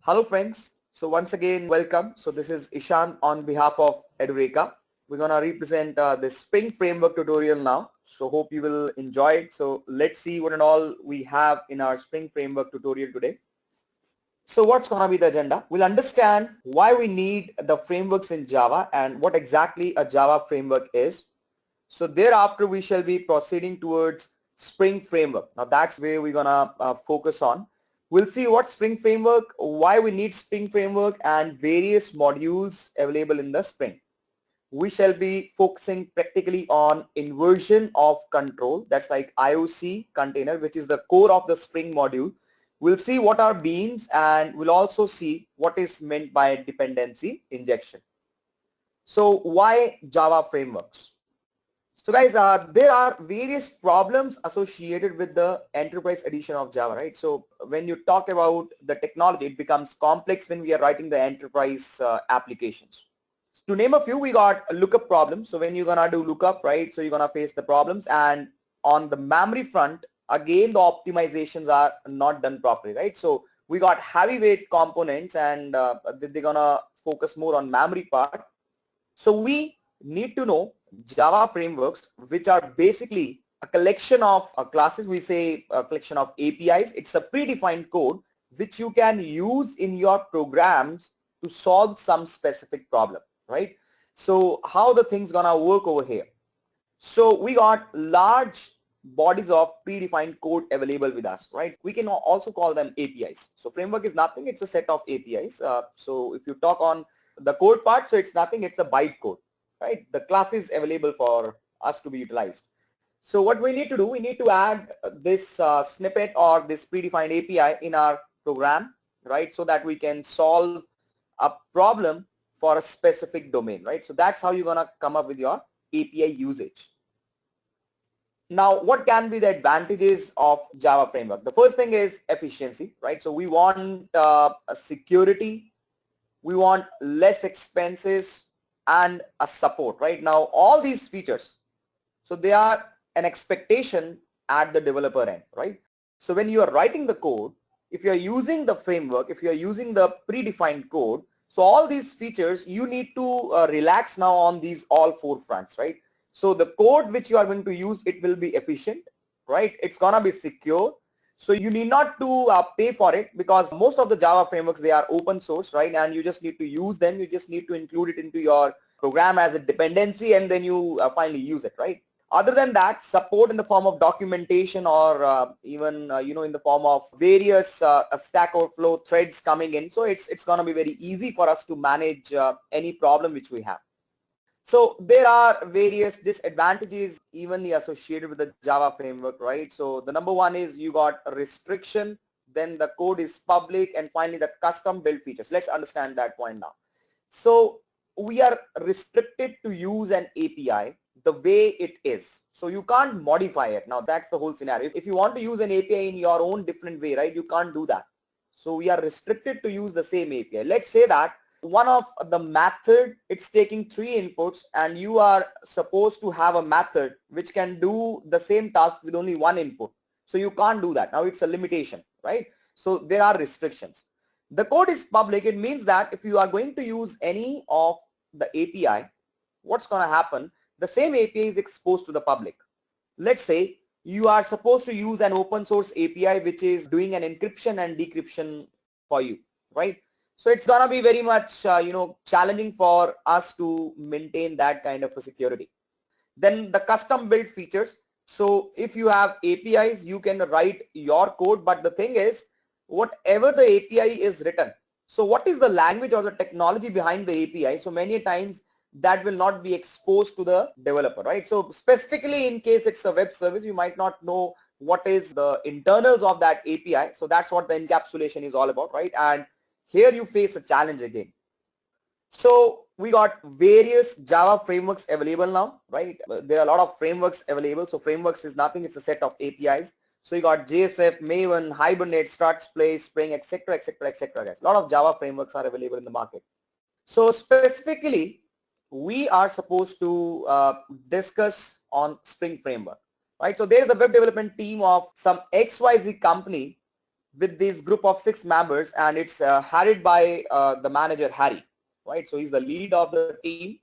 Hello friends. So once again, welcome. So this is Ishan on behalf of Edureka. We're going to represent this Spring Framework tutorial now. So hope you will enjoy it. So let's see what and all we have in our Spring Framework tutorial today. So what's going to be the agenda? We'll understand why we need the frameworks in Java and what exactly a Java framework is. So thereafter we shall be proceeding towards Spring Framework. Now that's where we're gonna focus on. We'll see what Spring Framework, why we need Spring Framework and various modules available in the Spring. We shall be focusing practically on inversion of control. That's like IOC container, which is the core of the Spring module. We'll see what are beans and we'll also see what is meant by dependency injection. So why Java frameworks? So guys, there are various problems associated with the enterprise edition of Java, right? So when you talk about the technology, it becomes complex when we are writing the enterprise applications. So to name a few, we got a lookup problem. So when you're gonna do lookup, right? So you're gonna face the problems, and on the memory front, again, the optimizations are not done properly, right? So we got heavyweight components, and they're gonna focus more on memory part. So we need to know Java frameworks, which are basically a collection of classes. We say a collection of APIs. It's a predefined code which you can use in your programs to solve some specific problem, right? So how the things gonna work over here? So we got large bodies of predefined code available with us, right? We can also call them APIs. So framework is nothing, it's a set of APIs. So if you talk on the code part, so it's nothing, it's a bytecode, right? The class is available for us to be utilized. So what we need to do, we need to add this snippet or this predefined API in our program, right? So that we can solve a problem for a specific domain, right? So that's how you're gonna come up with your API usage. Now, what can be the advantages of Java framework? The first thing is efficiency, right? So we want a security, we want less expenses and a support, right? Now, all these features, so they are an expectation at the developer end, right? So when you are writing the code, if you are using the framework, if you are using the predefined code, so all these features, you need to relax now on these all four fronts, right? So the code which you are going to use, it will be efficient, right? It's gonna be secure. So you need not to pay for it, because most of the Java frameworks, they are open source, right? And you just need to use them. You just need to include it into your program as a dependency, and then you finally use it, right? Other than that, support in the form of documentation or even in the form of various Stack Overflow threads coming in. So it's going to be very easy for us to manage any problem which we have. So there are various disadvantages evenly associated with the Java framework, right? So the number one is you got a restriction, then the code is public, and finally the custom build features. Let's understand that point now. So we are restricted to use an API the way it is. So you can't modify it. Now that's the whole scenario. If you want to use an API in your own different way, right, you can't do that. So we are restricted to use the same API. Let's say that one of the method, it's taking 3 inputs, and you are supposed to have a method which can do the same task with only 1 input. So you can't do that. Now it's a limitation, right? So there are restrictions. The code is public. It means that if you are going to use any of the API, what's going to happen? The same API is exposed to the public. Let's say you are supposed to use an open source API which is doing an encryption and decryption for you, right? So it's gonna be very much challenging for us to maintain that kind of a security. Then the custom built features. So if you have APIs, you can write your code, but the thing is, whatever the API is written, so what is the language or the technology behind the API? So many times that will not be exposed to the developer, right? So specifically in case it's a web service, you might not know what is the internals of that API. So that's what the encapsulation is all about, right? And here you face a challenge again. So we got various Java frameworks available now, right? There are a lot of frameworks available. So frameworks is nothing, it's a set of APIs. So you got JSF, Maven, Hibernate, Struts, Play, Spring, etc., etc., etc. guys. A lot of Java frameworks are available in the market. So specifically, we are supposed to discuss on Spring Framework, right? So there's a web development team of some XYZ company with this group of 6 members, and it's headed by the manager Harry, right? So he's the lead of the team.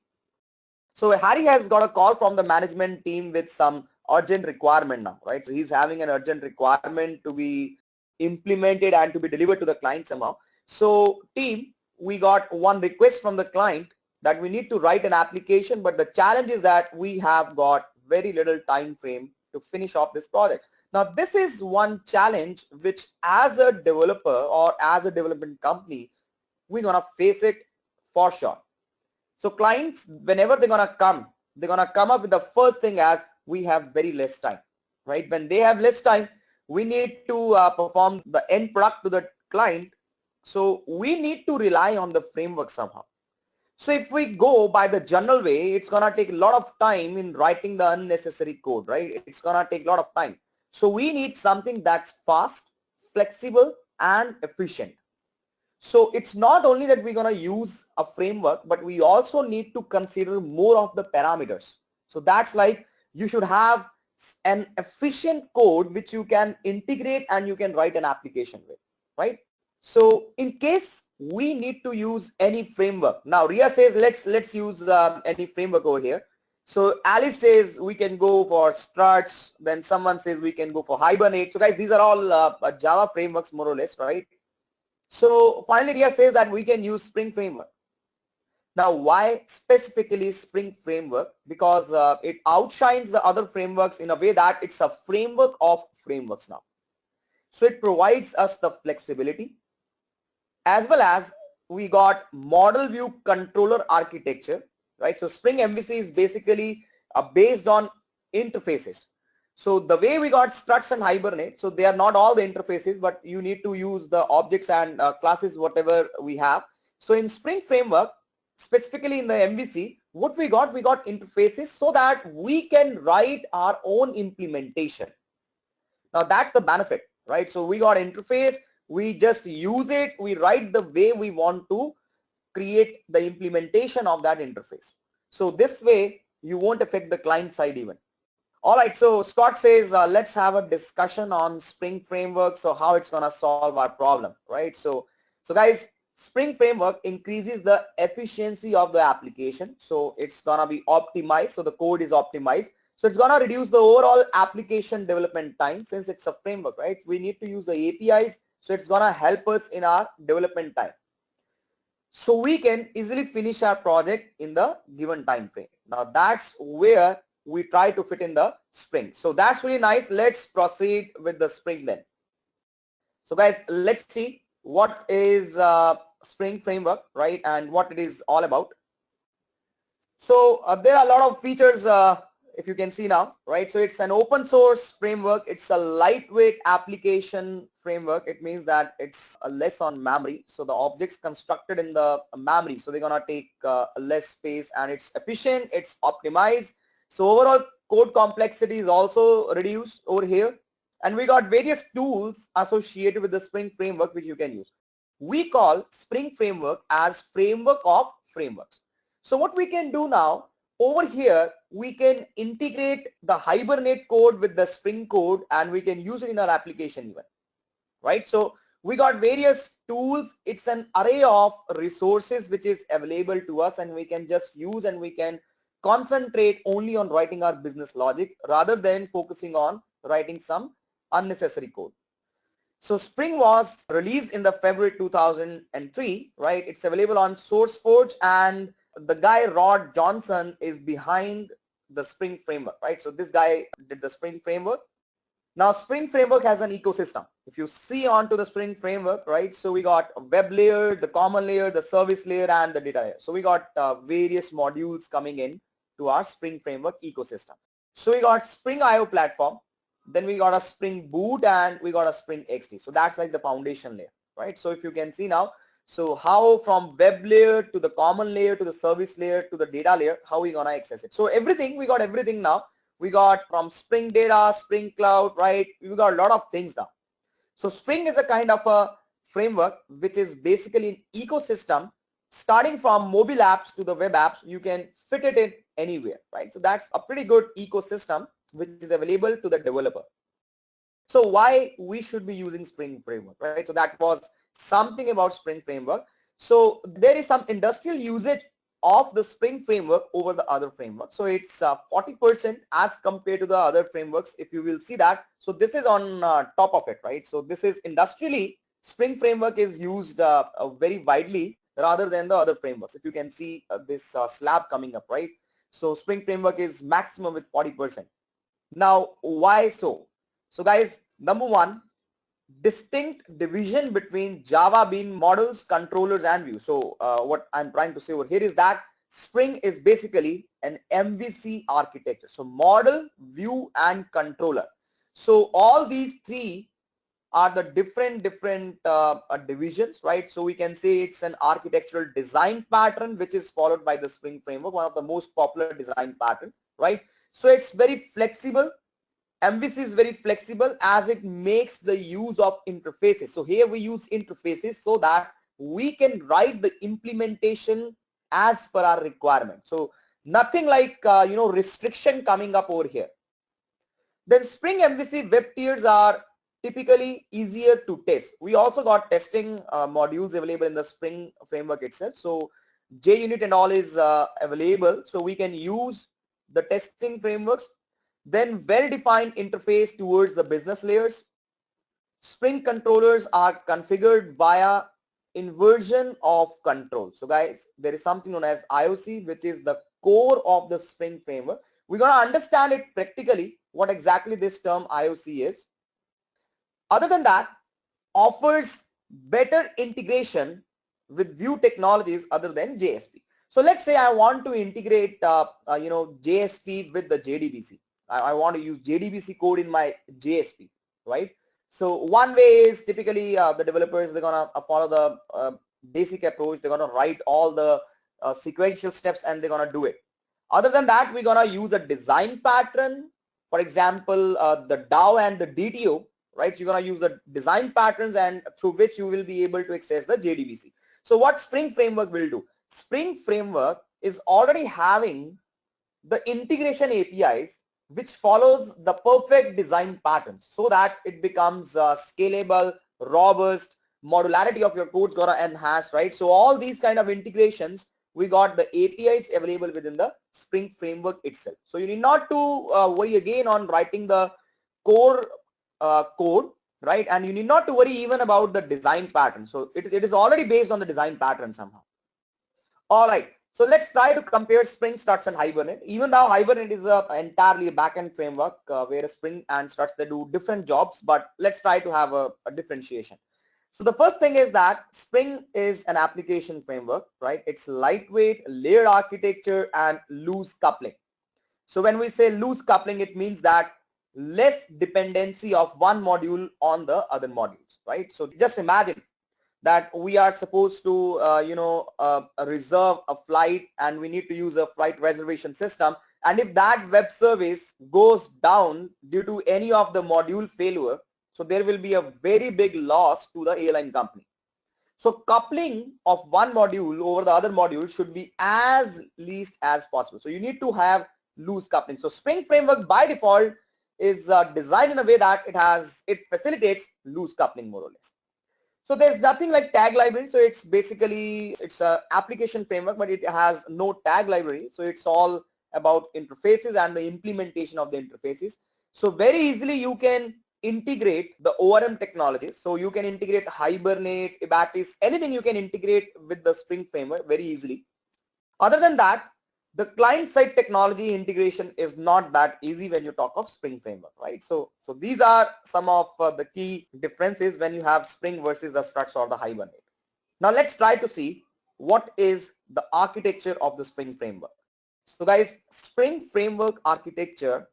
So Harry has got a call from the management team with some urgent requirement now, right? So he's having an urgent requirement to be implemented and to be delivered to the client somehow. So team, we got one request from the client that we need to write an application, but the challenge is that we have got very little time frame to finish off this project. Now this is one challenge which as a developer or as a development company, we're gonna face it for sure. So clients, whenever they're gonna come up with the first thing as we have very less time, right? When they have less time, we need to perform the end product to the client. So we need to rely on the framework somehow. So if we go by the general way, it's gonna take a lot of time in writing the unnecessary code, right? It's gonna take a lot of time. So we need something that's fast, flexible, and efficient. So it's not only that we're going to use a framework, but we also need to consider more of the parameters. So that's like you should have an efficient code which you can integrate and you can write an application with, right? So in case we need to use any framework, now Ria says let's use any framework over here. So Alice says we can go for Struts, then someone says we can go for Hibernate. So guys, these are all Java frameworks more or less, right? So finally Ria says that we can use Spring Framework. Now why specifically Spring Framework? Because it outshines the other frameworks in a way that it's a framework of frameworks now. So it provides us the flexibility, as well as we got model view controller architecture, right? So Spring MVC is basically based on interfaces. So the way we got Struts and Hibernate, so they are not all the interfaces, but you need to use the objects and classes, whatever we have. So in Spring Framework, specifically in the MVC, what we got interfaces so that we can write our own implementation. Now that's the benefit, right? So we got interface, we just use it, we write the way we want to create the implementation of that interface. So this way you won't affect the client side even. All right, so Scott says, let's have a discussion on Spring Framework, so how it's going to solve our problem, right? So guys, Spring Framework increases the efficiency of the application. So it's going to be optimized. So the code is optimized. So it's going to reduce the overall application development time since it's a framework, right? We need to use the APIs. So it's going to help us in our development time. So we can easily finish our project in the given time frame. Now that's where we try to fit in the Spring. So that's really nice. Let's proceed with the Spring then. So guys, let's see what is Spring Framework, right, and what it is all about. So there are a lot of features if you can see now, right? So it's an open source framework. It's a lightweight application framework. It means that it's less on memory. So the objects constructed in the memory, so they're gonna take less space, and it's efficient, it's optimized. So overall code complexity is also reduced over here. And we got various tools associated with the Spring Framework which you can use. We call Spring Framework as framework of frameworks. So what we can do now, over here, we can integrate the Hibernate code with the Spring code, and we can use it in our application even, right? So we got various tools. It's an array of resources which is available to us, and we can just use, and we can concentrate only on writing our business logic rather than focusing on writing some unnecessary code. So Spring was released in the February 2003, right? It's available on SourceForge, and the guy Rod Johnson is behind the Spring Framework, right? So this guy did the Spring Framework. Now Spring Framework has an ecosystem. If you see onto the Spring Framework, right, so we got a web layer, the common layer, the service layer, and the data layer. So we got various modules coming in to our Spring Framework ecosystem. So we got Spring IO platform, then we got a Spring Boot, and we got a Spring XT. So that's like the foundation layer, right? So if you can see now, so how from web layer to the common layer to the service layer to the data layer, how we gonna access it? So everything, we got everything now. We got from Spring Data, Spring Cloud, right? We got a lot of things now. So Spring is a kind of a framework which is basically an ecosystem starting from mobile apps to the web apps. You can fit it in anywhere, right? So that's a pretty good ecosystem which is available to the developer. So why we should be using Spring Framework, right? So that was something about Spring Framework. So there is some industrial usage of the Spring Framework over the other frameworks. So it's 40% as compared to the other frameworks, if you will see that. So this is on top of it, right? So this is industrially, Spring Framework is used very widely rather than the other frameworks. If you can see this slab coming up, right? So Spring Framework is maximum with 40%. Now, why so? So guys, number one, distinct division between Java Bean models, controllers, and views. So what I'm trying to say over here is that Spring is basically an MVC architecture. So model, view, and controller. So all these three are the different divisions, right? So we can say it's an architectural design pattern which is followed by the Spring Framework, one of the most popular design pattern, right? So it's very flexible. MVC is very flexible as it makes the use of interfaces. So here we use interfaces so that we can write the implementation as per our requirement. So nothing like restriction coming up over here. Then Spring MVC web tiers are typically easier to test. We also got testing modules available in the Spring Framework itself. So JUnit and all is available. So we can use the testing frameworks. Then well-defined interface towards the business layers. Spring controllers are configured via inversion of control. So guys, there is something known as IOC, which is the core of the Spring Framework. We're going to understand it practically, what exactly this term IOC is. Other than that, offers better integration with view technologies other than JSP. So let's say I want to integrate JSP with the JDBC. I want to use JDBC code in my JSP, right? So one way is typically the developers, they're gonna follow the basic approach. They're gonna write all the sequential steps and they're gonna do it. Other than that, we're gonna use a design pattern. For example, the DAO and the DTO, right? So you're gonna use the design patterns and through which you will be able to access the JDBC. So what Spring Framework will do? Spring Framework is already having the integration APIs which follows the perfect design patterns so that it becomes scalable, robust, modularity of your code's gonna enhance, right? So all these kind of integrations, we got the APIs available within the Spring Framework itself. So you need not to worry again on writing the core code, right? And you need not to worry even about the design pattern. So it is already based on the design pattern somehow. All right. So let's try to compare Spring, Struts, and Hibernate. Even though Hibernate is entirely a backend framework, where Spring and Struts, they do different jobs, but let's try to have a differentiation. So the first thing is that Spring is an application framework, right? It's lightweight, layered architecture, and loose coupling. So when we say loose coupling, it means that less dependency of one module on the other modules, right? So just imagine that we are supposed to reserve a flight and we need to use a flight reservation system, and if that web service goes down due to any of the module failure, so there will be a very big loss to the airline company. So coupling of one module over the other module should be as least as possible. So you need to have loose coupling. So Spring Framework by default is designed in a way that it facilitates loose coupling more or less. So there's nothing like tag library. So it's basically, it's a application framework, but it has no tag library. So it's all about interfaces and the implementation of the interfaces. So very easily you can integrate the ORM technologies. So you can integrate Hibernate, Ebatis, anything you can integrate with the Spring Framework very easily. Other than that, the client-side technology integration is not that easy when you talk of Spring Framework, right? So these are some of the key differences when you have Spring versus the Struts or the Hibernate. Now let's try to see what is the architecture of the Spring Framework. So guys, Spring Framework architecture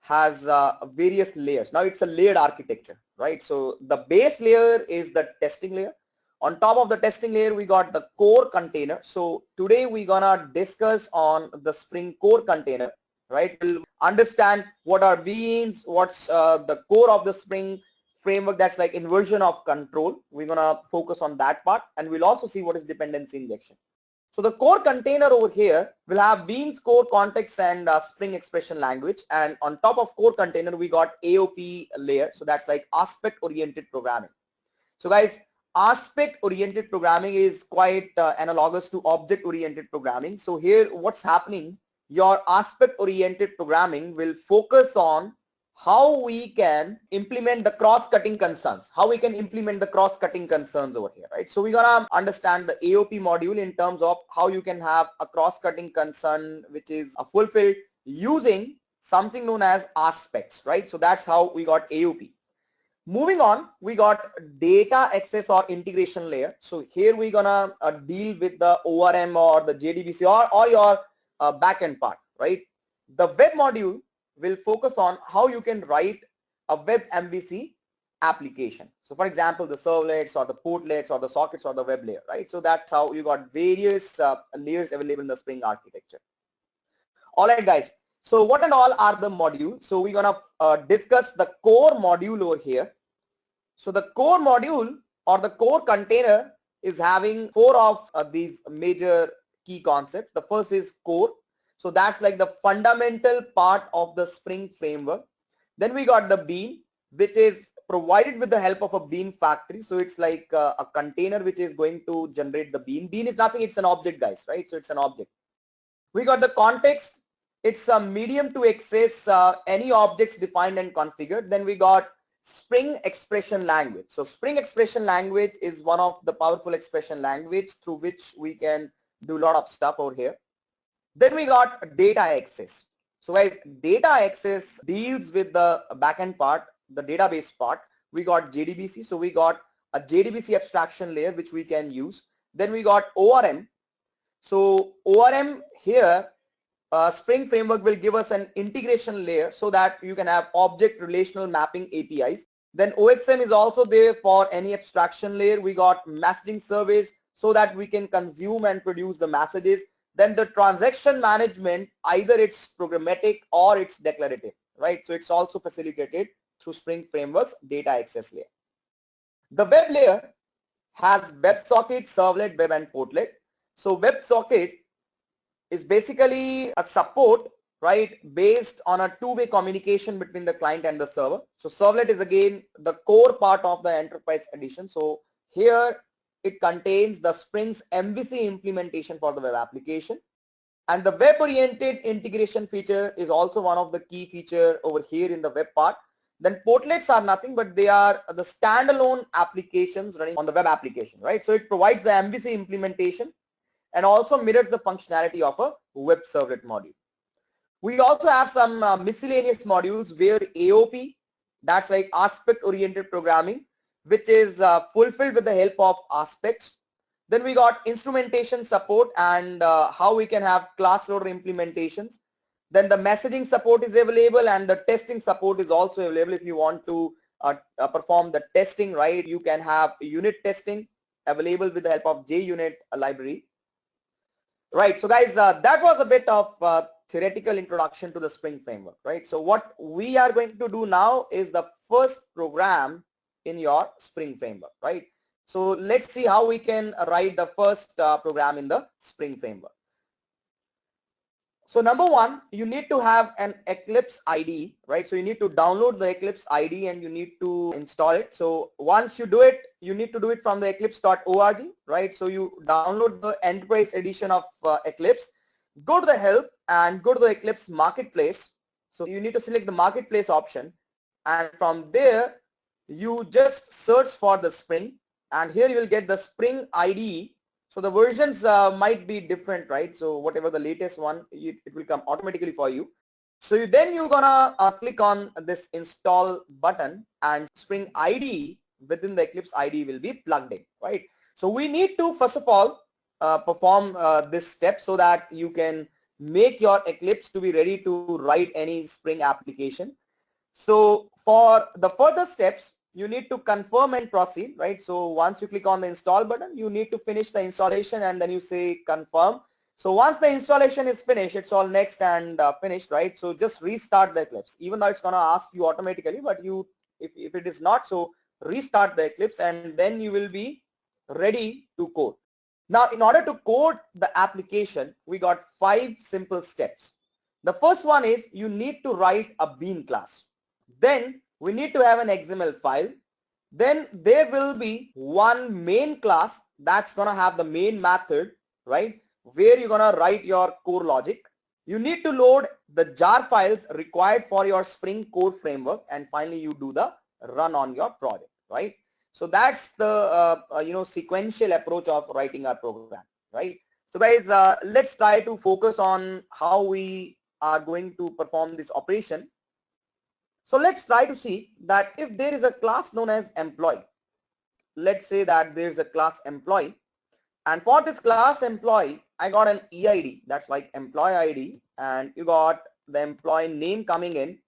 has various layers. Now it's a layered architecture, right? So the base layer is the testing layer. On top of the testing layer, we got the core container. So today we're gonna discuss on the Spring core container, right? We'll understand what are beans, what's the core of the Spring Framework, that's like inversion of control. We're gonna focus on that part, and we'll also see what is dependency injection. So the core container over here will have Beans, core, context, and Spring expression language. And on top of core container, we got AOP layer. So that's like aspect oriented programming. So guys, aspect oriented programming is quite analogous to object oriented programming. So here what's happening, your aspect oriented programming will focus on how we can implement the cross-cutting concerns, over here, right? So we're gonna understand the AOP module in terms of how you can have a cross-cutting concern which is fulfilled using something known as aspects, right? So that's how we got AOP. Moving on, we got data access or integration layer. So here we're gonna deal with the ORM or the JDBC or your backend part, right? The web module will focus on how you can write a web MVC application. So for example, the servlets or the portlets or the sockets or the web layer, right? So that's how you got various layers available in the Spring architecture. All right, guys. So what and all are the modules? So we're gonna discuss the core module over here. So the core module or the core container is having four of these major key concepts. The first is core. So that's like the fundamental part of the Spring framework. Then we got the bean, which is provided with the help of a bean factory. So it's like a container which is going to generate the bean. Bean is nothing, it's an object, guys, right? So it's an object. We got the context. It's a medium to access any objects defined and configured. Then we got Spring expression language. So Spring expression language is one of the powerful expression language through which we can do a lot of stuff over here. Then we got data access. So guys, data access deals with the backend part, the database part. We got JDBC. So we got a JDBC abstraction layer which we can use. Then we got ORM. So ORM here, Spring framework will give us an integration layer so that you can have object relational mapping APIs. Then OXM is also there for any abstraction layer. We got messaging service so that we can consume and produce the messages. Then the transaction management, either it's programmatic or it's declarative, right? So it's also facilitated through Spring framework's data access layer. The web layer has WebSocket, Servlet, Web, and Portlet. So WebSocket is basically a support, right, based on a two-way communication between the client and the server. So Servlet is again the core part of the enterprise edition. So here it contains the Spring's MVC implementation for the web application. And the web-oriented integration feature is also one of the key feature over here in the web part. Then portlets are nothing but they are the standalone applications running on the web application, right? So it provides the MVC implementation and also mirrors the functionality of a web servlet module. We also have some miscellaneous modules where AOP, that's like aspect oriented programming, which is fulfilled with the help of aspects. Then we got instrumentation support and how we can have class loader implementations. Then the messaging support is available and the testing support is also available. If you want to perform the testing, right, you can have unit testing available with the help of JUnit library. Right, so guys, that was a bit of theoretical introduction to the Spring framework, right? So what we are going to do now is the first program in your Spring framework, right? So let's see how we can write the first program in the Spring framework. So number one, you need to have an Eclipse IDE, right? So you need to download the Eclipse IDE and you need to install it. So once you do it, you need to do it from the eclipse.org, right? So you download the enterprise edition of Eclipse, go to the help and go to the Eclipse marketplace. So you need to select the marketplace option and from there you just search for the Spring and here you will get the Spring IDE. So the versions might be different, right? So whatever the latest one, it will come automatically for you. So then you're gonna click on this install button and Spring IDE within the Eclipse IDE will be plugged in, right? So we need to first of all perform this step so that you can make your Eclipse to be ready to write any Spring application. So for the further steps, you need to confirm and proceed, right? So once you click on the install button, you need to finish the installation and then you say confirm. So once the installation is finished, it's all next and finished, right? So just restart the Eclipse, even though it's gonna ask you automatically, but you, if it is not, so restart the Eclipse and then you will be ready to code. Now, in order to code the application, we got 5 simple steps. The first one is you need to write a bean class. Then we need to have an XML file. Then there will be one main class that's going to have the main method, right, where you're going to write your core logic. You need to load the jar files required for your Spring core framework, and finally you do the run on your project, right? So that's the sequential approach of writing our program, right? So guys, let's try to focus on how we are going to perform this operation. So let's try to see that if there is a class known as employee, let's say that there's a class employee, and for this class employee, I got an EID, that's like employee ID, and you got the employee name coming in.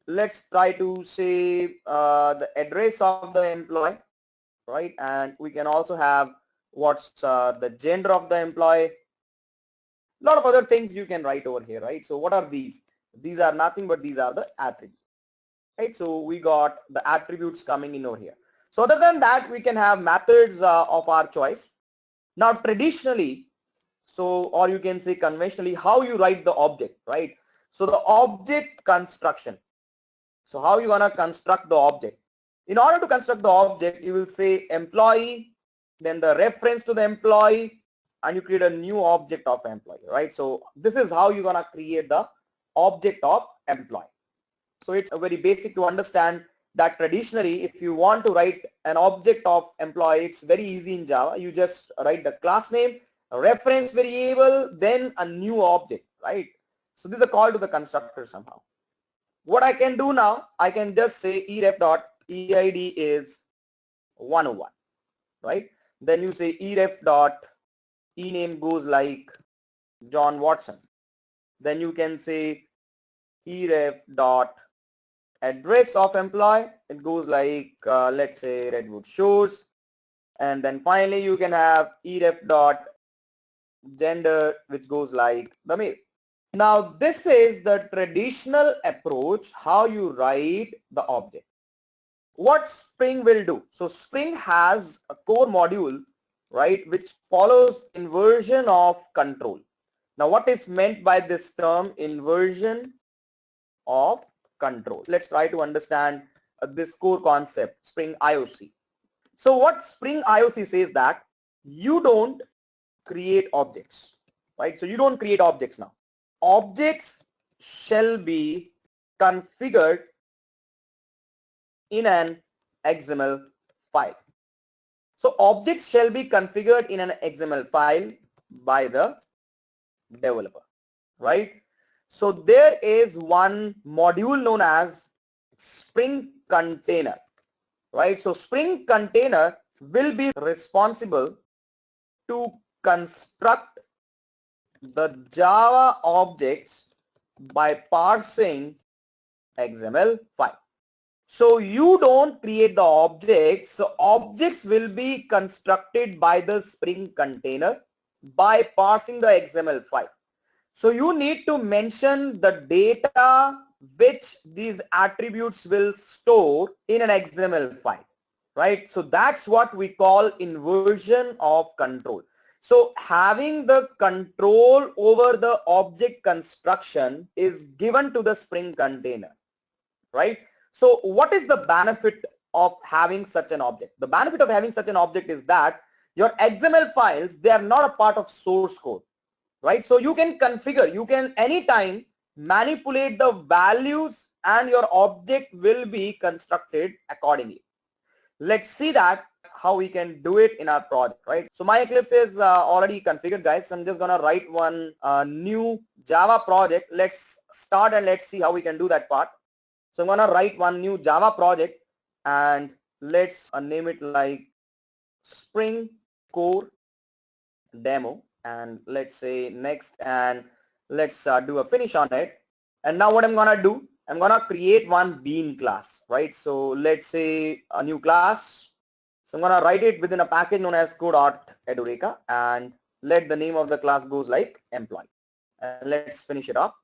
Let's try to say the address of the employee, right? And we can also have what's the gender of the employee. A lot of other things you can write over here, right? So what are these? These are nothing but these are the attributes, right? So we got the attributes coming in over here. So other than that, we can have methods of our choice. Now traditionally, so or you can say conventionally, how you write the object, right? So the object construction. So how you gonna construct the object? In order to construct the object, you will say employee, then the reference to the employee, and you create a new object of employee, right? So this is how you're gonna create the object of employee. So it's very basic to understand that traditionally, if you want to write an object of employee, it's very easy in Java. You just write the class name, a reference variable, then a new object, right? So this is a call to the constructor somehow. What I can do now, I can just say eref.eid is 101, right? Then you say eref.ename goes like John Watson. Then you can say eref.address of employee, it goes like let's say Redwood Shores. And then finally you can have eref.gender, which goes like the male. Now this is the traditional approach how you write the object. What Spring will do? So Spring has a core module, right, which follows inversion of control. Now what is meant by this term inversion of control? Let's try to understand this core concept, Spring IOC. So what Spring IOC says that you don't create objects, right? So you don't create objects now. Objects shall be configured in an XML file. So objects shall be configured in an XML file by the developer, right? So there is one module known as Spring Container, right? So Spring Container will be responsible to construct the Java objects by parsing XML file. So you don't create the objects, so objects will be constructed by the Spring Container by parsing the XML file. So you need to mention the data which these attributes will store in an XML file, right? So that's what we call inversion of control. So having the control over the object construction is given to the Spring Container, right? So what is the benefit of having such an object? The benefit of having such an object is that your XML files, they are not a part of source code, right? So you can configure, you can anytime manipulate the values and your object will be constructed accordingly. Let's see that how we can do it in our project, right? So my Eclipse is already configured, guys. So I'm just gonna write one new Java project. Let's start and let's see how we can do that part. So I'm gonna write one new Java project and let's name it like Spring Core Demo, and let's say next, and let's do a finish on it. And now what I'm gonna do, I'm gonna create one bean class, right? So let's say a new class. So I'm gonna write it within a package known as _edureka, and let the name of the class goes like employee. And let's finish it up.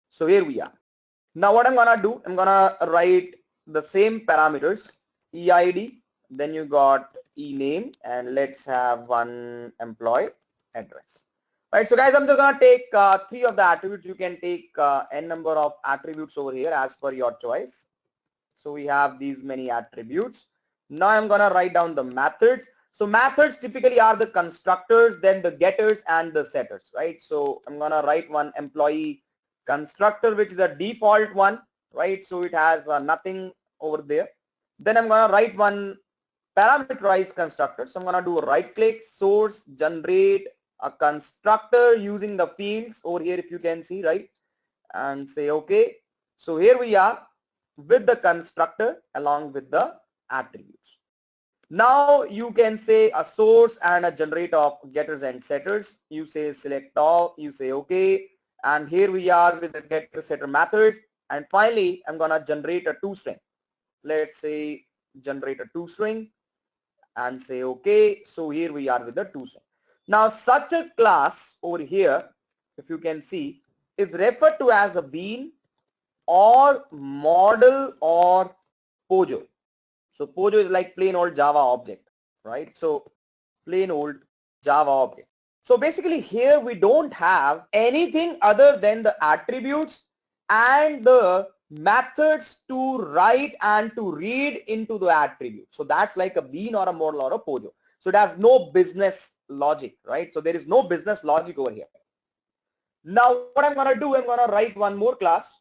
So here we are. Now what I'm gonna do, I'm gonna write the same parameters, EID, then you got ename, and let's have one employee address. Right, so guys, I'm just gonna take 3 of the attributes. You can take n number of attributes over here as per your choice. So we have these many attributes. Now I'm gonna write down the methods. So methods typically are the constructors, then the getters and the setters, right? So I'm gonna write one employee constructor, which is a default one, right? So it has nothing over there. Then I'm gonna write one parameterized constructor. So I'm gonna do a right click, source, generate a constructor using the fields over here, if you can see, right? And say okay. So here we are with the constructor along with the attributes. Now you can say a source and a generate of getters and setters. You say select all, you say okay, and here we are with the getter setter methods. And finally I'm gonna generate a toString. Let's say generate a toString and say okay. So here we are with the toString. Now such a class over here, if you can see, is referred to as a bean or model or Pojo. So Pojo is like plain old Java object, right? So plain old Java object. So basically here we don't have anything other than the attributes and the methods to write and to read into the attribute. So that's like a bean or a model or a Pojo. So it has no business logic, right? So there is no business logic over here. Now what I'm gonna do, I'm gonna write one more class,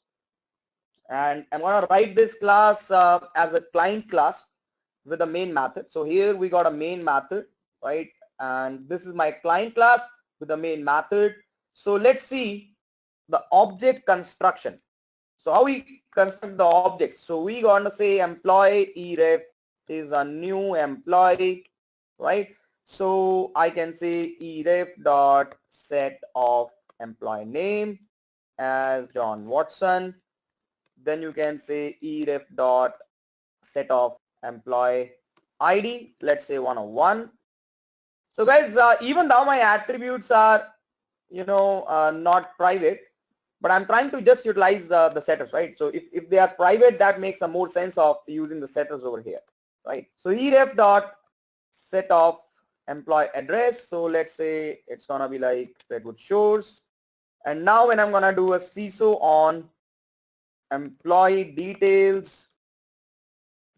and I'm gonna write this class as a client class with a main method. So here we got a main method, right? And this is my client class with the main method. So let's see the object construction. So how we construct the objects? So we gonna say employee eref is a new employee, right? So I can say eref dot set of employee name as John Watson. Then you can say eref dot set of employee ID, let's say 101. So guys, even though my attributes are, not private, but I'm trying to just utilize the setters, right? So if they are private, that makes a more sense of using the setters over here, right? So eref dot set of employee address. So let's say it's gonna be like Redwood Shores. And now when I'm gonna do a CISO on employee details,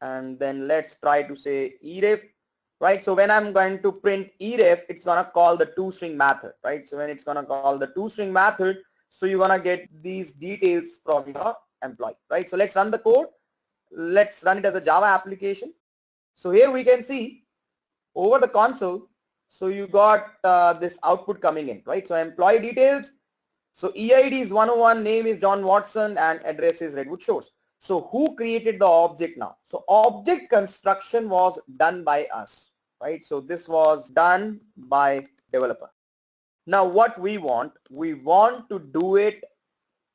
and then let's try to say eref, right? So when I'm going to print eref, it's gonna call the toString method, right? So when it's gonna call the toString method, so you're gonna get these details from your employee, right? So let's run the code. Let's run it as a Java application. So here we can see over the console, so you got this output coming in, right? So employee details, so EID is 101, name is John Watson, and address is Redwood Shores. So who created the object now? So object construction was done by us, right? So this was done by developer. Now what we want to do it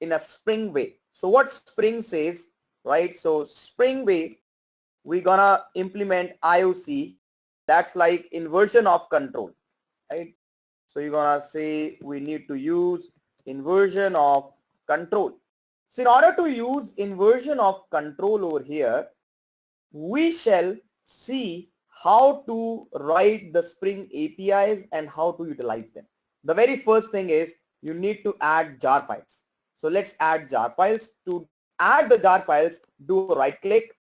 in a Spring way. So what Spring says, right? So Spring way, we're gonna implement IOC. That's like inversion of control, right? So you're gonna say we need to use inversion of control. So in order to use inversion of control over here, we shall see how to write the Spring APIs and how to utilize them. The very first thing is you need to add jar files. So let's add jar files. To add the jar files, do a right click,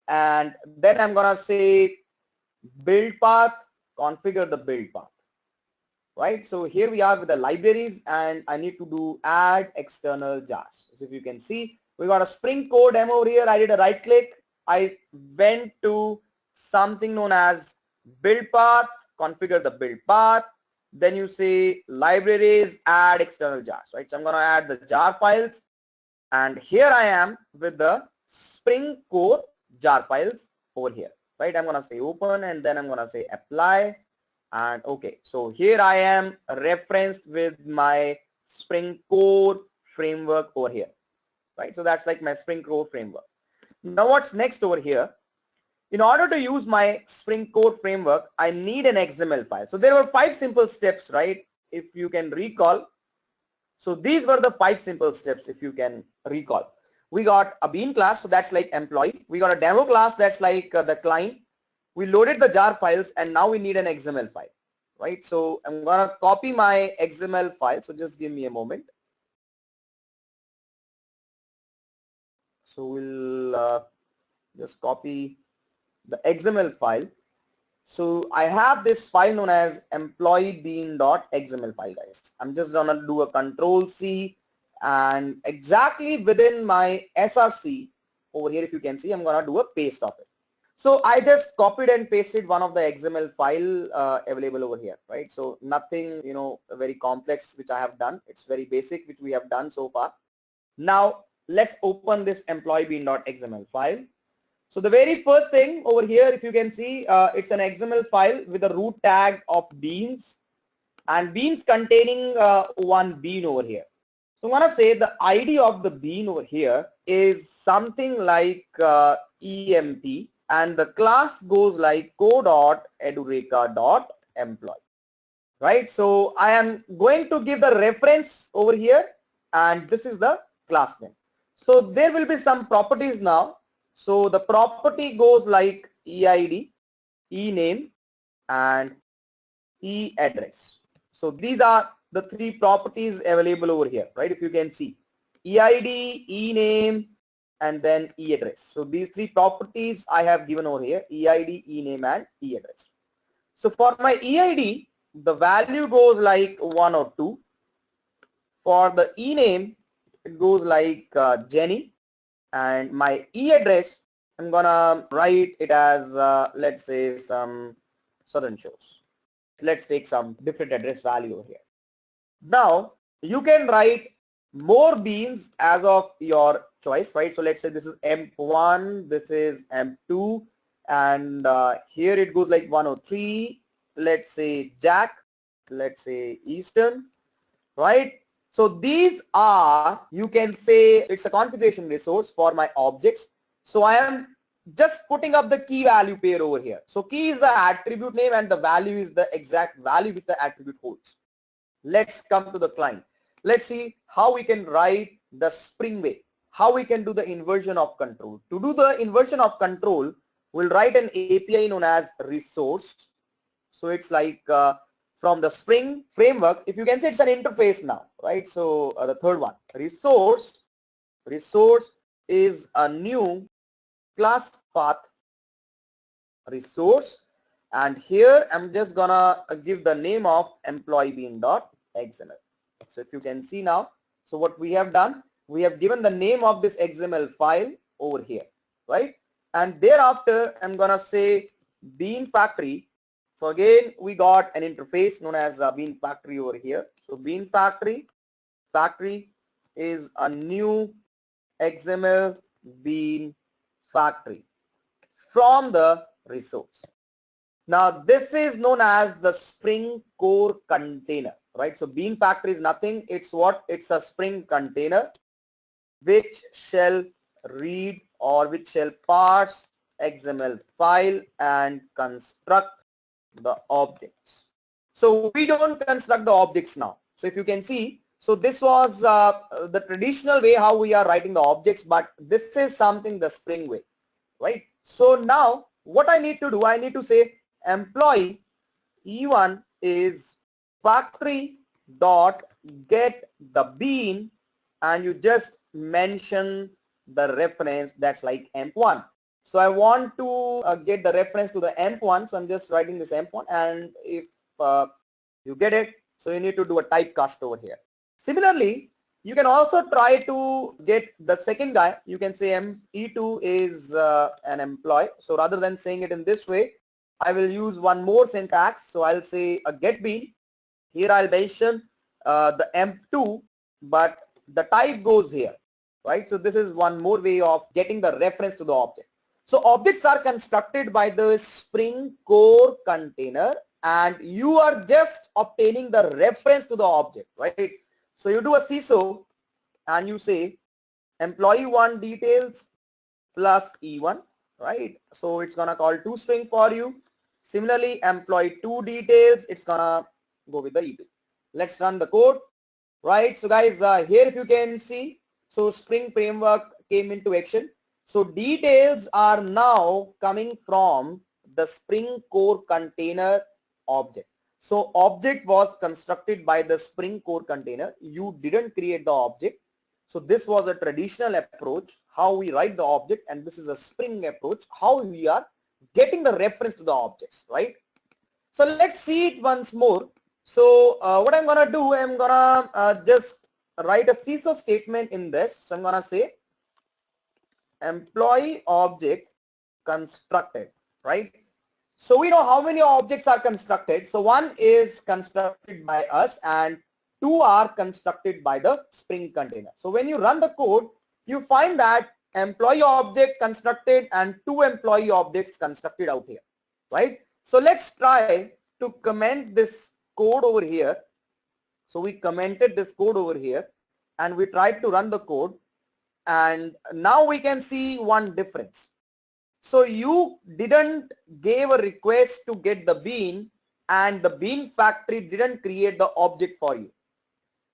and then I'm gonna say build path, configure the build path. Right, so here we are with the libraries, and I need to do add external jars. So if you can see, we got a Spring code demo over here. I did a right click, I went to something known as build path, configure the build path, then you say libraries, add external jars, right? So I'm going to add the jar files, and here I am with the Spring core jar files over here, right? I'm going to say open, and then I'm going to say apply. And okay, so here I am referenced with my Spring core framework over here, right? So that's like my Spring core framework. Now what's next over here? In order to use my Spring core framework, I need an XML file. So there were 5 simple steps, right? If you can recall. So these were the 5 simple steps, if you can recall. We got a bean class, so that's like employee. We got a demo class, that's like the client. we loaded the jar files and now we need an XML file, right? So I'm gonna copy my XML file. So just give me a moment. So we'll just copy the XML file. So I have this file known as employee_bean.xml file, guys. I'm just gonna do a control C, and exactly within my src over here, if you can see, I'm gonna do a paste of it. So I just copied and pasted one of the XML file available over here, right? So nothing, very complex which I have done. It's very basic which we have done so far. Now let's open this employee_bean.xml file. So the very first thing over here, if you can see, it's an XML file with a root tag of beans, and beans containing one bean over here. So I'm gonna say the ID of the bean over here is something like emp, and the class goes like _edureka.employee, right? So I am going to give the reference over here, and this is the class name. So there will be some properties now. So the property goes like EID, ename, and EAddress. So these are the three properties available over here, right? If you can see, EID, ename, and then EAddress. So these three properties I have given over here: EID, ename, and EAddress. So for my EID, the value goes like 1 or 2. For the ename, it goes like Jenny, and my EAddress, I'm gonna write it as let's say some Southern Shores. Let's take some different address value over here. Now you can write more beans as of your choice, right? So let's say this is emp1, this is emp2, and here it goes like 103. Let's say Jack, let's say Eastern, right? So these are, you can say, it's a configuration resource for my objects. So I am just putting up the key value pair over here. So key is the attribute name and the value is the exact value which the attribute holds. Let's come to the client. Let's see how we can write the Spring way, how we can do the inversion of control. To do the inversion of control, we'll write an API known as resource. So it's like from the Spring framework, if you can see, it's an interface now, right? So the third one, resource is a new class path resource, and here I'm just gonna give the name of employee_bean.xml. So if you can see now, so what we have done, we have given the name of this XML file over here, right? And thereafter I'm gonna say bean factory. So again, we got an interface known as bean factory over here. So bean factory is a new XML bean factory from the resource. Now this is known as the Spring core container, right? So bean factory is nothing. It's what? It's a Spring container which shall read or which shall parse XML file and construct the objects. So we don't construct the objects now. So if you can see, so this was the traditional way how we are writing the objects, but this is something the Spring way, right? So now what I need to do, I need to say employee E1 is factory dot get the bean, and you just mention the reference that's like emp1. So I want to get the reference to the emp1, so I'm just writing this emp1, and if you get it, so you need to do a typecast over here. Similarly, you can also try to get the second guy. You can say E2 is an employee. So rather than saying it in this way, I will use one more syntax. So I'll say a get bean. Here I'll mention the emp2, but the type goes here, right? So this is one more way of getting the reference to the object. So objects are constructed by the Spring core container, and you are just obtaining the reference to the object, right? So you do a CISO and you say employee1 details plus E1, right? So it's gonna call toString for you. Similarly, employee2 details, it's gonna go with the E2. Let's run the code, right? So guys, here if you can see, so Spring framework came into action. So details are now coming from the Spring Core container object. So object was constructed by the Spring Core container. You didn't create the object. So this was a traditional approach, how we write the object, and this is a Spring approach, how we are getting the reference to the objects, right? So let's see it once more. So what I'm gonna do, I'm gonna just write a CISO statement in this. So I'm gonna say employee object constructed, right? So we know how many objects are constructed. So one is constructed by us and two are constructed by the Spring container. So when you run the code, you find that employee object constructed and two employee objects constructed out here, right? So let's try to comment this code over here. So we commented this code over here and we tried to run the code, and now we can see one difference. So you didn't give a request to get the bean and the bean factory didn't create the object for you.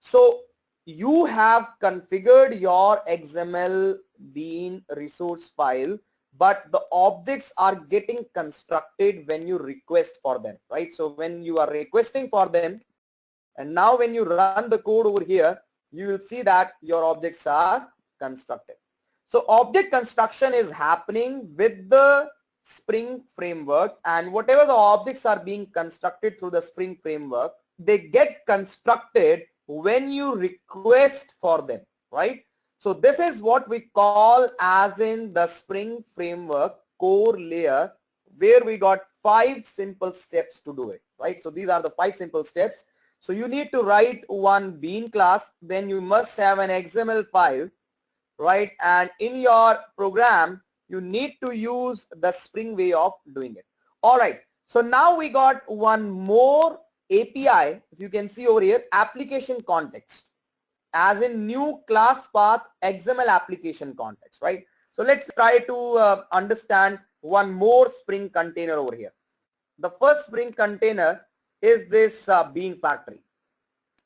So you have configured your XML bean resource file, but the objects are getting constructed when you request for them, right? So when you are requesting for them, and now when you run the code over here, you will see that your objects are constructed. So object construction is happening with the Spring framework, and whatever the objects are being constructed through the Spring framework, they get constructed when you request for them, right? So this is what we call as in the Spring framework core layer, where we got 5 simple steps to do it, right? So these are the 5 simple steps. So you need to write one bean class, then you must have an XML file, right? And in your program, you need to use the Spring way of doing it. All right. So now we got one more API. If you can see over here, application context, as in new class path XML application context, right? So let's try to understand one more Spring container over here. The first Spring container is this bean factory.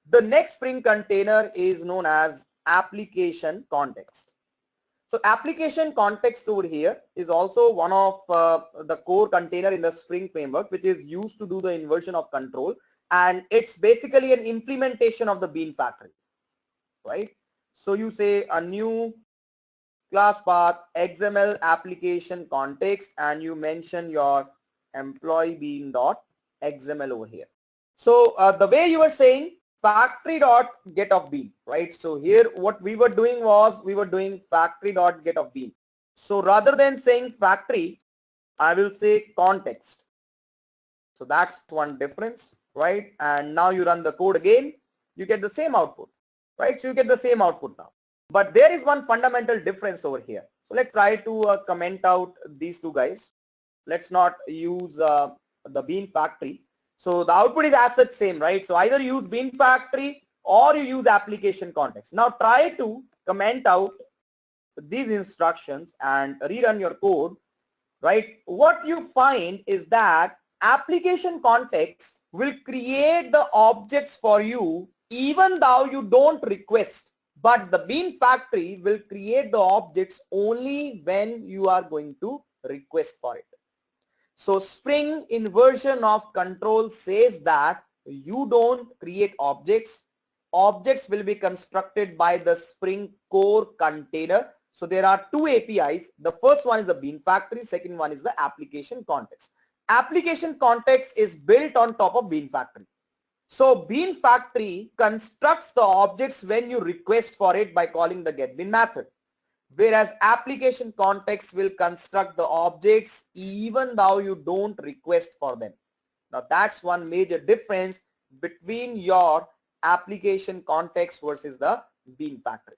The next Spring container is known as application context. So application context over here is also one of the core container in the Spring framework, which is used to do the inversion of control, and it's basically an implementation of the bean factory, right? So you say a new class path XML application context and you mention your employee bean dot XML over here. So the way you were saying factory dot get of bean, right? So here what we were doing was we were doing factory dot get of bean. So rather than saying factory, I will say context. So that's one difference, right? And now you run the code again, you get the same output, right? So you get the same output now. But there is one fundamental difference over here. So let's try to comment out these two guys. Let's not use the bean factory. So the output is as such same, right? So either use bean factory or you use application context. Now try to comment out these instructions and rerun your code, right? What you find is that application context will create the objects for you even though you don't request, but the bean factory will create the objects only when you are going to request for it. So Spring inversion of control says that you don't create objects. Objects will be constructed by the Spring core container. So there are two APIs. The first one is the bean factory. Second one is the application context. Application context is built on top of bean factory. So bean factory constructs the objects when you request for it by calling the getBean method, whereas application context will construct the objects even though you don't request for them. Now that's one major difference between your application context versus the bean factory.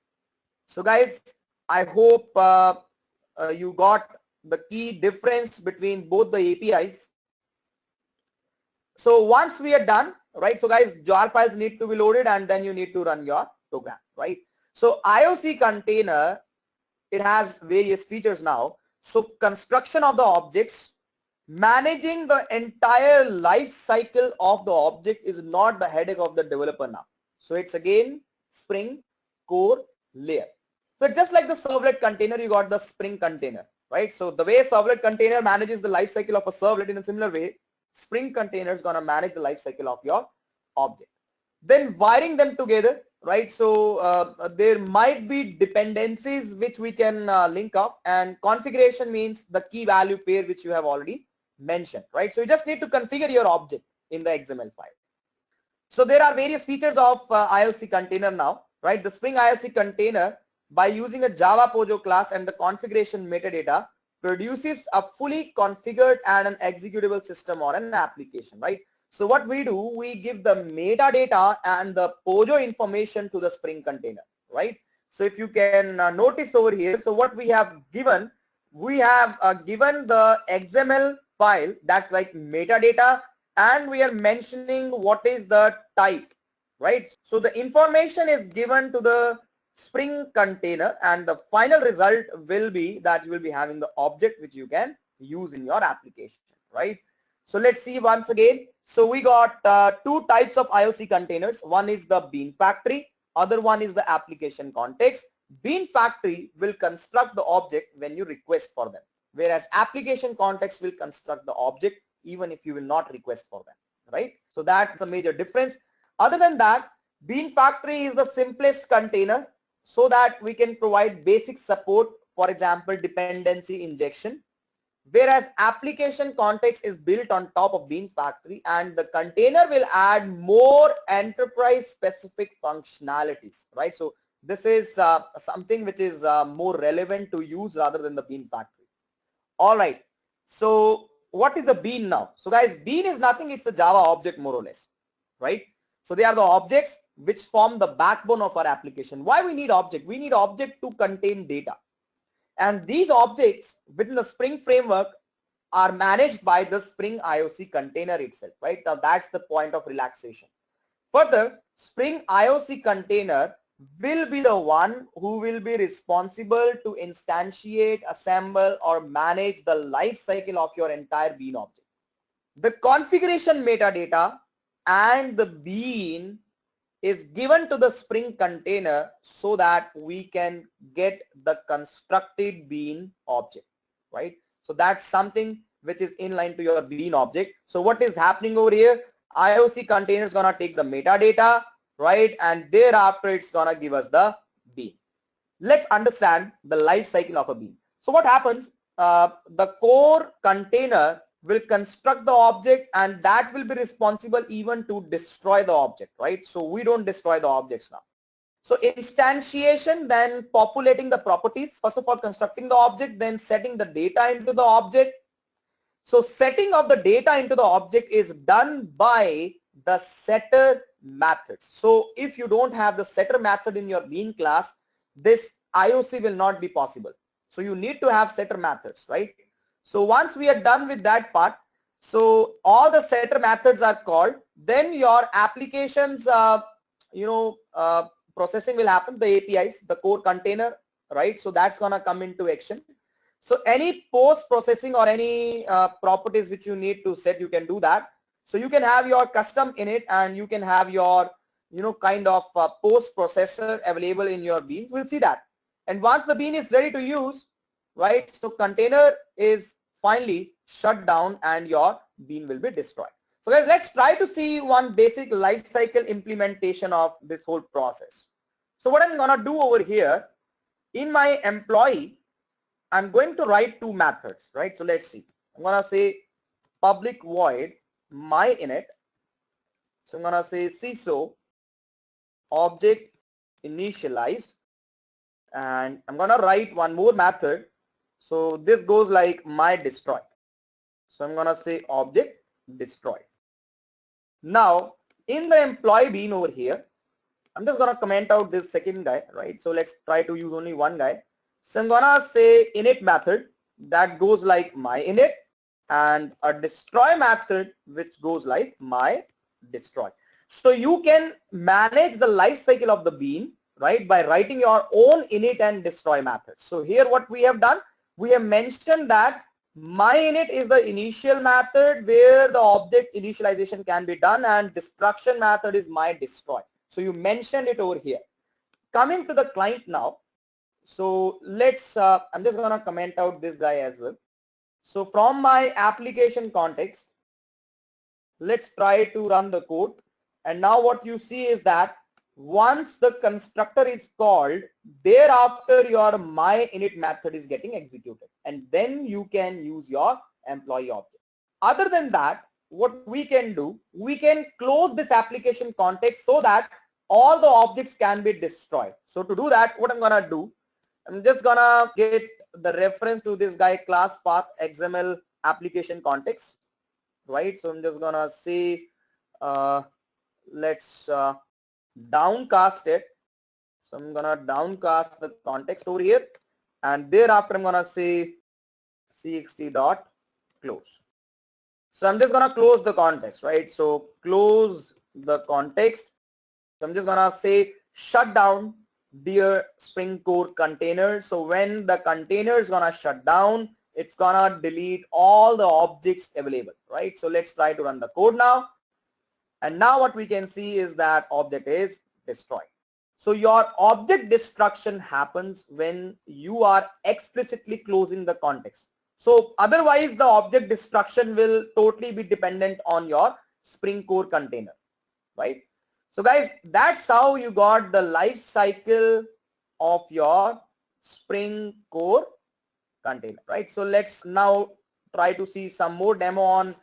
So guys, I hope you got the key difference between both the APIs. So once we are done, right? So guys, jar files need to be loaded and then you need to run your program, right? So IOC container, it has various features now. So construction of the objects, managing the entire life cycle of the object is not the headache of the developer now. So it's again Spring core layer. So just like the servlet container, you got the Spring container. right? So the way servlet container manages the life cycle of a servlet, in a similar way, Spring container is going to manage the life cycle of your object. Then wiring them together, right? So there might be dependencies which we can link up, and configuration means the key value pair which you have already mentioned, right? So you just need to configure your object in the XML file. So there are various features of IOC container now, right? The Spring IOC container, by using a Java Pojo class and the configuration metadata, produces a fully configured and an executable system or an application, right? So what we do, we give the metadata and the Pojo information to the Spring container, right? So if you can notice over here, so what we have given, we have given the XML file that's like metadata, and we are mentioning what is the type, right? So the information is given to the Spring container, and the final result will be that you will be having the object which you can use in your application, right? So let's see once again. So we got two types of IOC containers. One is the Bean Factory, other one is the application context. Bean Factory will construct the object when you request for them, whereas application context will construct the object even if you will not request for them, right? So that's a major difference. Other than that, Bean Factory is the simplest container so that we can provide basic support, for example, dependency injection, whereas application context is built on top of Bean Factory, and the container will add more enterprise specific functionalities, right? So this is something which is more relevant to use rather than the Bean Factory. All right. So what is a bean now? So guys, bean is nothing. It's a Java object more or less, right? So they are the objects which form the backbone of our application. Why we need object? We need object to contain data. And these objects within the Spring framework are managed by the Spring IOC container itself, right? Now that's the point of relaxation. Further, Spring IOC container will be the one who will be responsible to instantiate, assemble, or manage the life cycle of your entire bean object. The configuration metadata and the bean is given to the Spring container so that we can get the constructed bean object, right? So that's something which is inline to your bean object. So what is happening over here? IOC container is gonna take the metadata, right, and thereafter it's gonna give us the bean. Let's understand the life cycle of a bean. So what happens? The core container will construct the object, and that will be responsible even to destroy the object, right? So we don't destroy the objects now. So instantiation, then populating the properties, first of all constructing the object, then setting the data into the object. So setting of the data into the object is done by the setter methods. So if you don't have the setter method in your bean class, this IOC will not be possible. So you need to have setter methods, right? So once we are done with that part, so all the setter methods are called, then your applications, processing will happen, the APIs, the core container, right? So that's gonna come into action. So any post processing or any properties which you need to set, you can do that. So you can have your custom init, and you can have your, kind of post processor available in your beans. We'll see that. And once the bean is ready to use, right, so container is finally shut down and your bean will be destroyed. So guys, let's try to see one basic lifecycle implementation of this whole process. So what I'm gonna do over here, in my employee, I'm going to write two methods, right? So let's see. I'm gonna say public void my init. So I'm gonna say CISO object initialized, and I'm gonna write one more method. So this goes like my destroy. So I'm gonna say object destroy. Now in the employee bean over here, I'm just gonna comment out this second guy, right? So let's try to use only one guy. So I'm gonna say init method that goes like my init, and a destroy method which goes like my destroy. So you can manage the life cycle of the bean, right, by writing your own init and destroy methods. So here what we have done, we have mentioned that my init is the initial method where the object initialization can be done, and destruction method is my destroy. So you mentioned it over here. Coming to the client now. So let's, I'm just gonna comment out this guy as well. So from my application context, let's try to run the code. And now what you see is that once the constructor is called, thereafter your my init method is getting executed, and then you can use your employee object. Other than that, what we can do, we can close this application context so that all the objects can be destroyed. So to do that, what I'm gonna do, I'm just gonna get the reference to this guy class path XML application context, right? So I'm just gonna say let's downcast it. So I'm gonna downcast the context over here, and thereafter I'm gonna say cxt dot close. So I'm just gonna close the context, right? So close the context. So I'm just gonna say shut down dear Spring Core container. So when the container is gonna shut down, it's gonna delete all the objects available, right? So let's try to run the code now. And now what we can see is that object is destroyed. So your object destruction happens when you are explicitly closing the context. So otherwise the object destruction will totally be dependent on your Spring Core container, right? So guys, that's how you got the life cycle of your Spring Core container, right? So let's now try to see some more demo on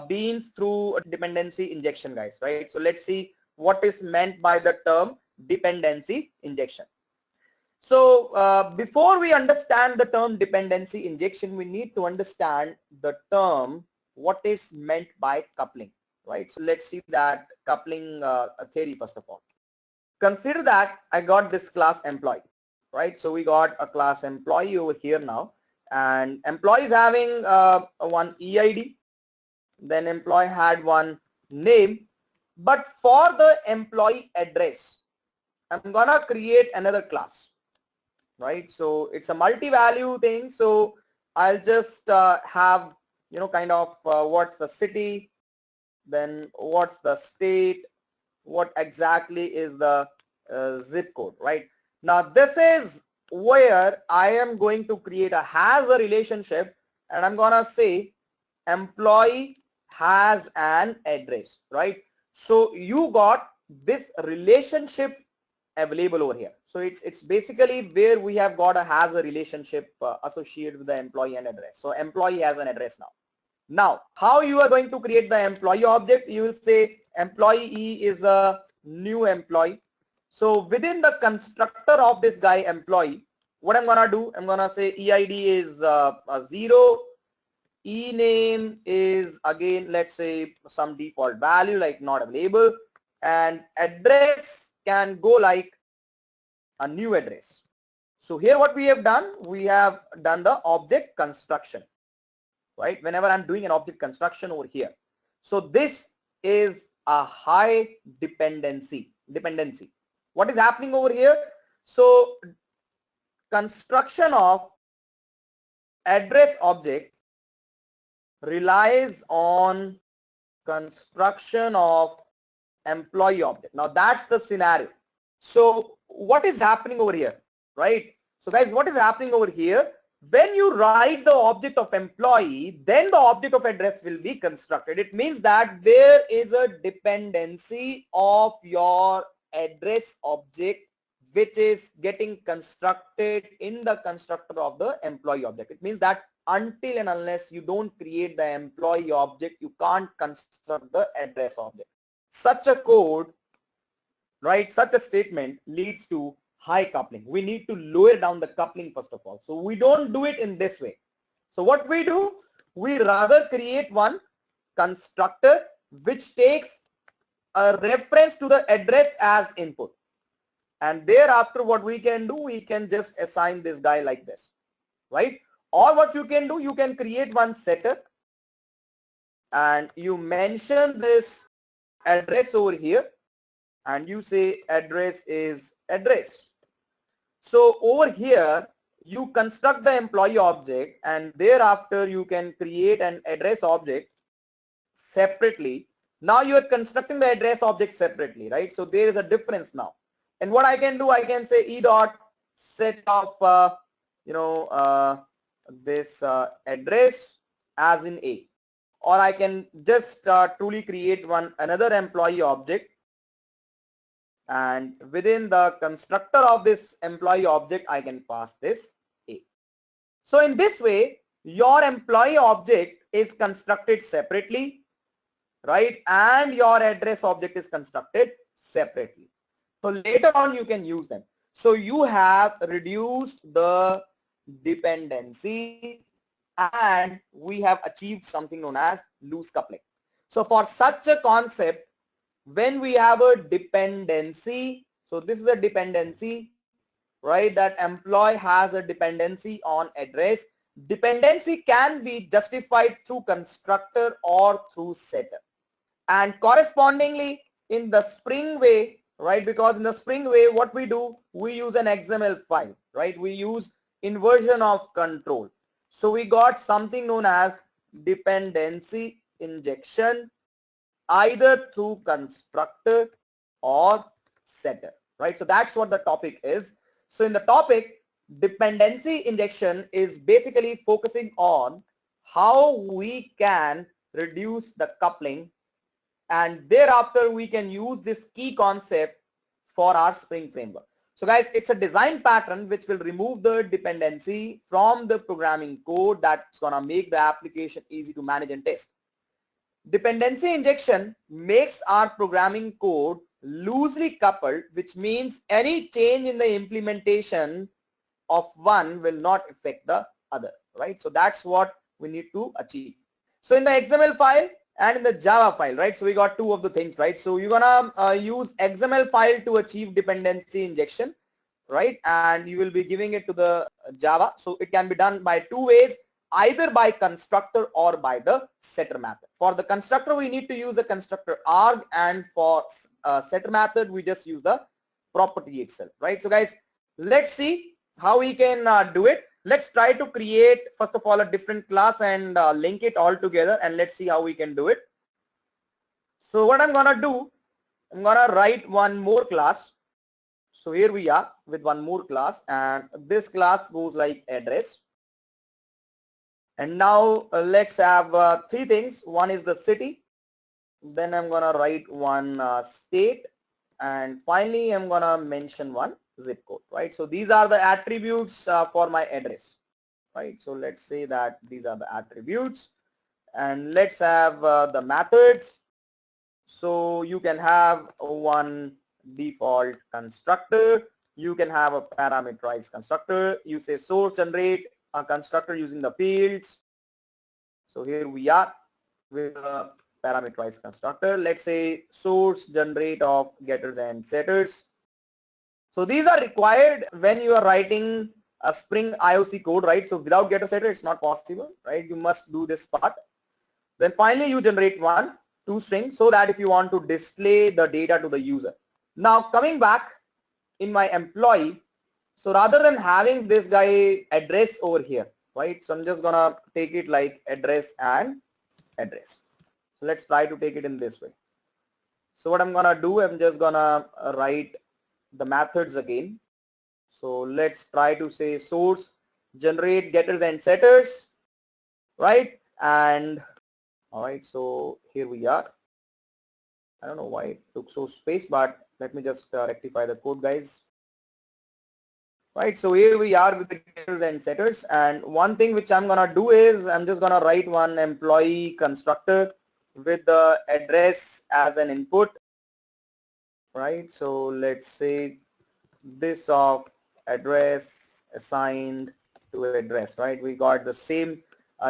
beans through dependency injection, guys, right? So let's see what is meant by the term dependency injection. So before we understand the term dependency injection, we need to understand the term what is meant by coupling, right? So let's see that coupling theory first of all. Consider that I got this class employee, right? So we got a class employee over here now, and employee is having one EID, then employee had one name, but for the employee address, I'm gonna create another class, right? So it's a multi-value thing. So I'll just have, you know, kind of what's the city, then what's the state, what exactly is the zip code, right? Now this is where I am going to create a has a relationship, and I'm gonna say employee has an address, right? So you got this relationship available over here. So it's basically where we have got a has a relationship associated with the employee and address. So employee has an address now. Now, how you are going to create the employee object? You will say employee E is a new employee. So within the constructor of this guy employee, what I'm gonna do, I'm gonna say EID is a 0, E name is again, let's say some default value like not available, and address can go like a new address. So here what we have done, we have done the object construction, right? Whenever I'm doing an object construction over here. So this is a high dependency. What is happening over here? So construction of address object relies on construction of employee object. Now that's the scenario. So what is happening over here, right? So guys, what is happening over here? When you write the object of employee, then the object of address will be constructed. It means that there is a dependency of your address object which is getting constructed in the constructor of the employee object. It means that until and unless you don't create the employee object, you can't construct the address object. Such a code, right, such a statement leads to high coupling. We need to lower down the coupling first of all. So we don't do it in this way. So what we do, we rather create one constructor which takes a reference to the address as input. And thereafter what we can do, we can just assign this guy like this, right? Or what you can do, you can create one setter and you mention this address over here and you say address is address. So over here you construct the employee object and thereafter you can create an address object separately. Now you are constructing the address object separately, right? So there is a difference now. And what I can do, I can say e dot set of this address as in A, or I can just truly create another employee object, and within the constructor of this employee object I can pass this A. So in this way your employee object is constructed separately, right, and your address object is constructed separately. So later on you can use them. So you have reduced the dependency and we have achieved something known as loose coupling. So for such a concept, when we have a dependency, so this is a dependency, right, that employee has a dependency on address. Dependency can be justified through constructor or through setter. And correspondingly in the Spring way, right, because in the Spring way what we do, we use an XML file, right, we use inversion of control. So we got something known as dependency injection either through constructor or setter, right? So that's what the topic is. So in the topic, dependency injection is basically focusing on how we can reduce the coupling, and thereafter we can use this key concept for our Spring framework. So guys, it's a design pattern which will remove the dependency from the programming code that's gonna make the application easy to manage and test. Dependency injection makes our programming code loosely coupled, which means any change in the implementation of one will not affect the other, right? So that's what we need to achieve. So in the XML file and in the Java file, right, so we got two of the things, right? So you're gonna use XML file to achieve dependency injection, right, and you will be giving it to the Java. So it can be done by two ways, either by constructor or by the setter method. For the constructor we need to use the constructor arg, and for setter method we just use the property itself, right? So guys, let's see how we can do it. Let's try to create first of all a different class and link it all together, and let's see how we can do it. So what I'm gonna do, I'm gonna write one more class. So here we are with one more class, and this class goes like address. And now let's have three things. One is the city, then I'm gonna write one state, and finally I'm gonna mention one zip code, right? So these are the attributes for my address, right? So let's say that these are the attributes, and let's have the methods. So you can have one default constructor, you can have a parameterized constructor, you say source generate a constructor using the fields. So here we are with a parameterized constructor. Let's say source generate of getters and setters. So these are required when you are writing a Spring IOC code, right? So without getter setter it's not possible, right? You must do this part. Then finally you generate one toString, so that if you want to display the data to the user. Now coming back in my employee, so rather than having this guy address over here, right, so I'm just gonna take it like address and address. So let's try to take it in this way. So what I'm gonna do, I'm just gonna write the methods again. So let's try to say source generate getters and setters, right? And all right, so here we are. I don't know why it took so space, but let me just rectify the code, guys. Right, so here we are with the getters and setters, and one thing which I'm gonna do is I'm just gonna write one employee constructor with the address as an input, right? So let's say this of address assigned to address, right? We got the same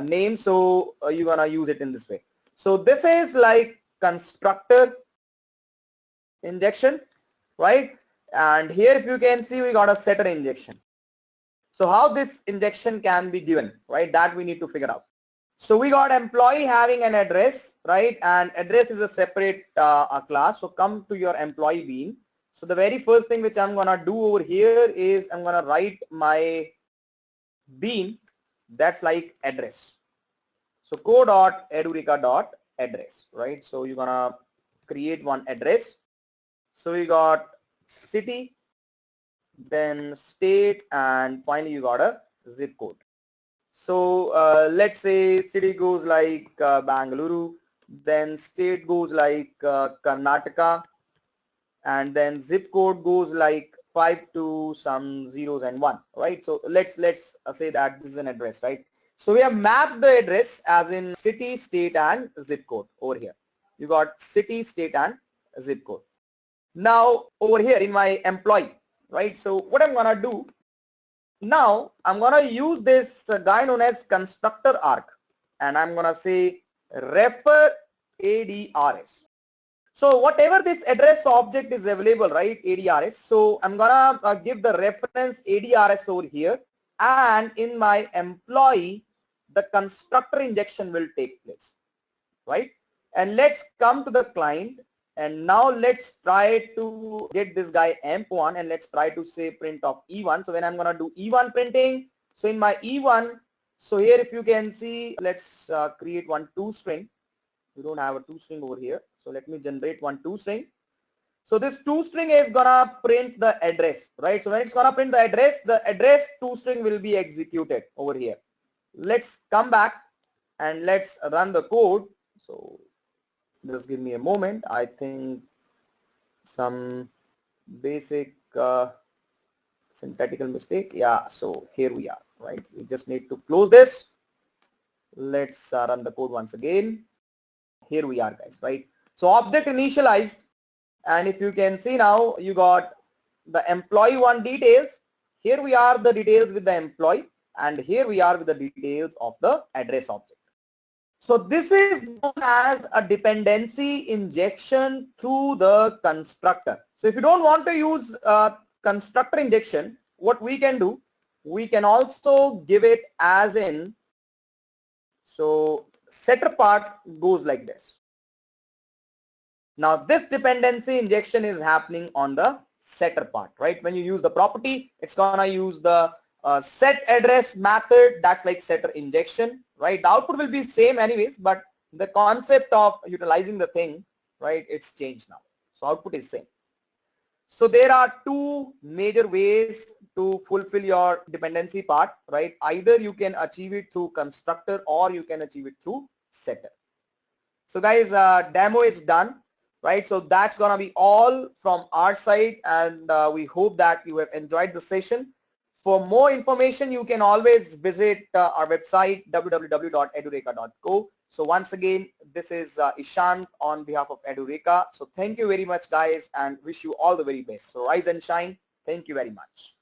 name, so you're gonna use it in this way. So this is like constructor injection, right? And here if you can see we got a setter injection. So how this injection can be given, right, that we need to figure out. So we got employee having an address, right, and address is a separate class. So come to your employee bean. So the very first thing which I'm gonna do over here is I'm gonna write my bean that's like address. So co.edureka.address, right? So you're gonna create one address. So we got city, then state, and finally you got a zip code. So let's say city goes like Bangalore, then state goes like Karnataka, and then zip code goes like 5 to some zeros and 1, right? So let's say that this is an address, right? So we have mapped the address as in city, state, and zip code over here. You got city, state, and zip code. Now over here in my employee, right? So what I'm gonna do now, I'm gonna use this guy known as constructor arc, and I'm gonna say refer ADRS. So whatever this address object is available, right, ADRS. So I'm gonna give the reference ADRS over here, and in my employee, the constructor injection will take place, right? And let's come to the client, and now let's try to get this guy emp1, and let's try to say print of E1. So when I'm gonna do E1 printing, so in my E1, so here if you can see, let's create one toString. We don't have a toString over here, so let me generate one toString. So this toString is gonna print the address, right? So when it's gonna print the address toString will be executed over here. Let's come back and let's run the code. So just give me a moment. I think some basic syntactical mistake. Yeah, so here we are, right? We just need to close this. Let's run the code once again. Here we are, guys, right? So object initialized, and if you can see now, you got the employee one details. Here we are the details with the employee, and here we are with the details of the address object. So this is known as a dependency injection through the constructor. So if you don't want to use constructor injection, what we can do, we can also give it as in, so setter part goes like this. Now this dependency injection is happening on the setter part, right? When you use the property, it's gonna use the set address method, that's like setter injection, right? The output will be same anyways, but the concept of utilizing the thing, right, it's changed now. So output is same. So there are two major ways to fulfill your dependency part, right? Either you can achieve it through constructor or you can achieve it through setter. So guys, demo is done, right? So that's gonna be all from our side, and we hope that you have enjoyed the session. For more information, you can always visit our website www.edureka.co. So once again, this is Ishant on behalf of Edureka. So thank you very much, guys, and wish you all the very best. So rise and shine. Thank you very much.